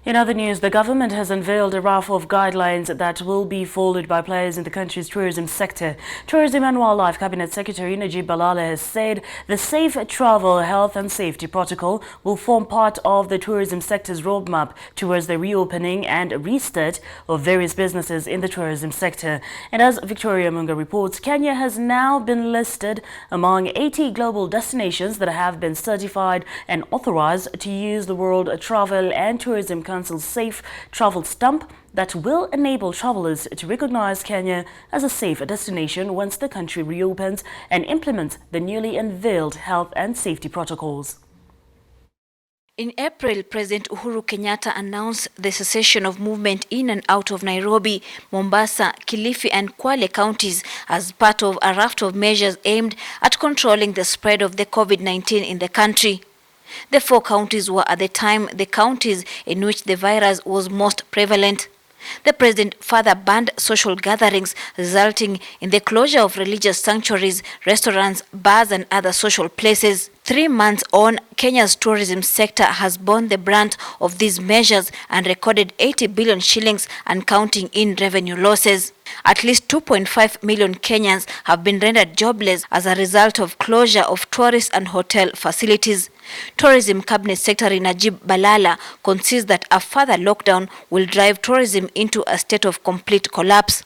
In other news, the government has unveiled a raft of guidelines that will be followed by players in the country's tourism sector. Tourism and Wildlife Cabinet Secretary Najib Balala has said the Safe Travel Health and Safety Protocol will form part of the tourism sector's roadmap towards the reopening and restart of various businesses in the tourism sector. And as Victoria Munga reports, Kenya has now been listed among 80 global destinations that have been certified and authorized to use the World Travel and Tourism Council's Safe Travel Stamp that will enable travelers to recognize Kenya as a safe destination once the country reopens and implements the newly unveiled health and safety protocols. In April, President Uhuru Kenyatta announced the cessation of movement in and out of Nairobi, Mombasa, Kilifi and Kwale counties as part of a raft of measures aimed at controlling the spread of the COVID-19 in the country. The 4 counties were at the time the counties in which the virus was most prevalent. The president further banned social gatherings, resulting in the closure of religious sanctuaries, restaurants, bars and other social places. 3 months on, Kenya's tourism sector has borne the brunt of these measures and recorded 80 billion shillings and counting in revenue losses. At least 2.5 million Kenyans have been rendered jobless as a result of closure of tourist and hotel facilities. Tourism Cabinet Secretary Najib Balala concedes that a further lockdown will drive tourism into a state of complete collapse.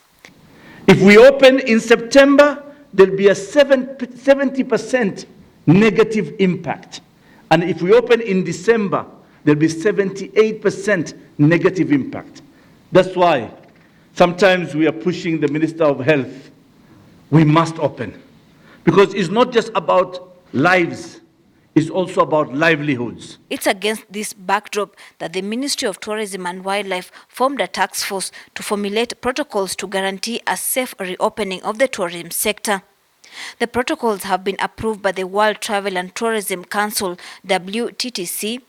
If we open in September, there'll be a 70% negative impact. And if we open in December, there'll be 78% negative impact. That's why sometimes we are pushing the Minister of Health. We must open. Because it's not just about lives, it's also about livelihoods. It's against this backdrop that the Ministry of Tourism and Wildlife formed a task force to formulate protocols to guarantee a safe reopening of the tourism sector. The protocols have been approved by the World Travel and Tourism Council, WTTC,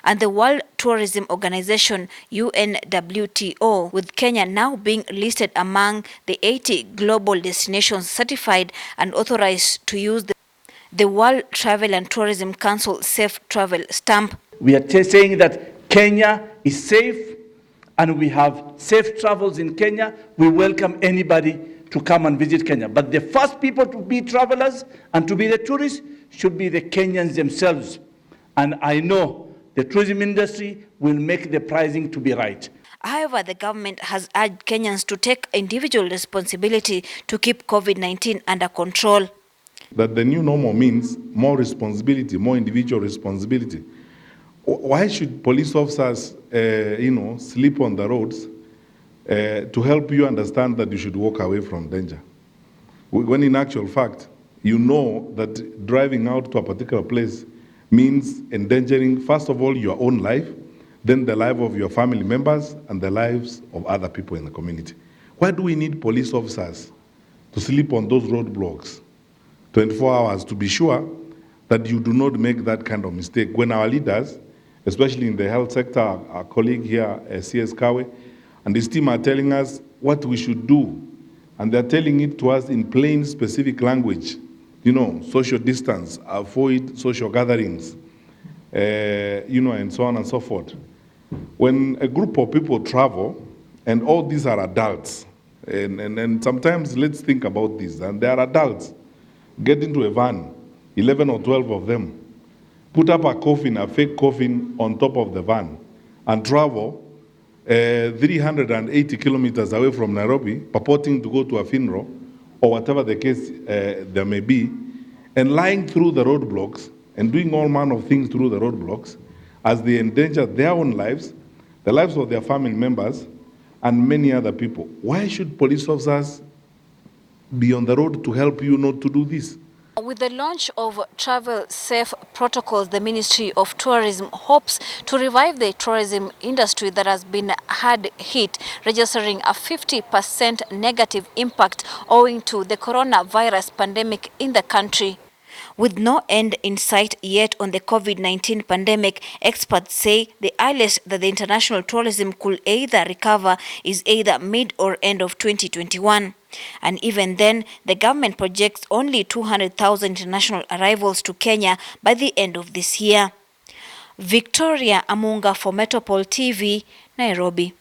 and the World Tourism Organization, UNWTO, with Kenya now being listed among the 80 global destinations certified and authorized to use the World Travel and Tourism Council Safe Travel Stamp. We are saying that Kenya is safe and we have safe travels in Kenya. We welcome anybody to come and visit Kenya. But the first people to be travelers and to be the tourists should be the Kenyans themselves. And I know the tourism industry will make the pricing to be right. However, the government has urged Kenyans to take individual responsibility to keep COVID-19 under control. That the new normal means more responsibility, more individual responsibility. Why should police officers, sleep on the roads to help you understand that you should walk away from danger? When in actual fact, you know that driving out to a particular place means endangering, first of all, your own life, then the life of your family members and the lives of other people in the community. Why do we need police officers to sleep on those roadblocks 24 hours to be sure that you do not make that kind of mistake when our leaders, especially in the health sector, our colleague here, CS Kawe, and his team are telling us what we should do. And they're telling it to us in plain, specific language. Social distance, avoid social gatherings, and so on and so forth. When a group of people travel, and all these are adults, and sometimes let's think about this, and they are adults, get into a van, 11 or 12 of them, put up a coffin, a fake coffin on top of the van, and travel 380 kilometers away from Nairobi, purporting to go to a funeral, or whatever the case there may be, and lying through the roadblocks, and doing all manner of things through the roadblocks, as they endanger their own lives, the lives of their family members, and many other people. Why should police officers be on the road to help you not to do this? With the launch of travel safe protocols, the Ministry of Tourism hopes to revive the tourism industry that has been hard hit, registering a 50% negative impact owing to the coronavirus pandemic in the country. With no end in sight yet on the COVID-19 pandemic, experts say the earliest that the international tourism could either recover is either mid or end of 2021. And even then, the government projects only 200,000 international arrivals to Kenya by the end of this year. Victoria Amunga for Metropole TV, Nairobi.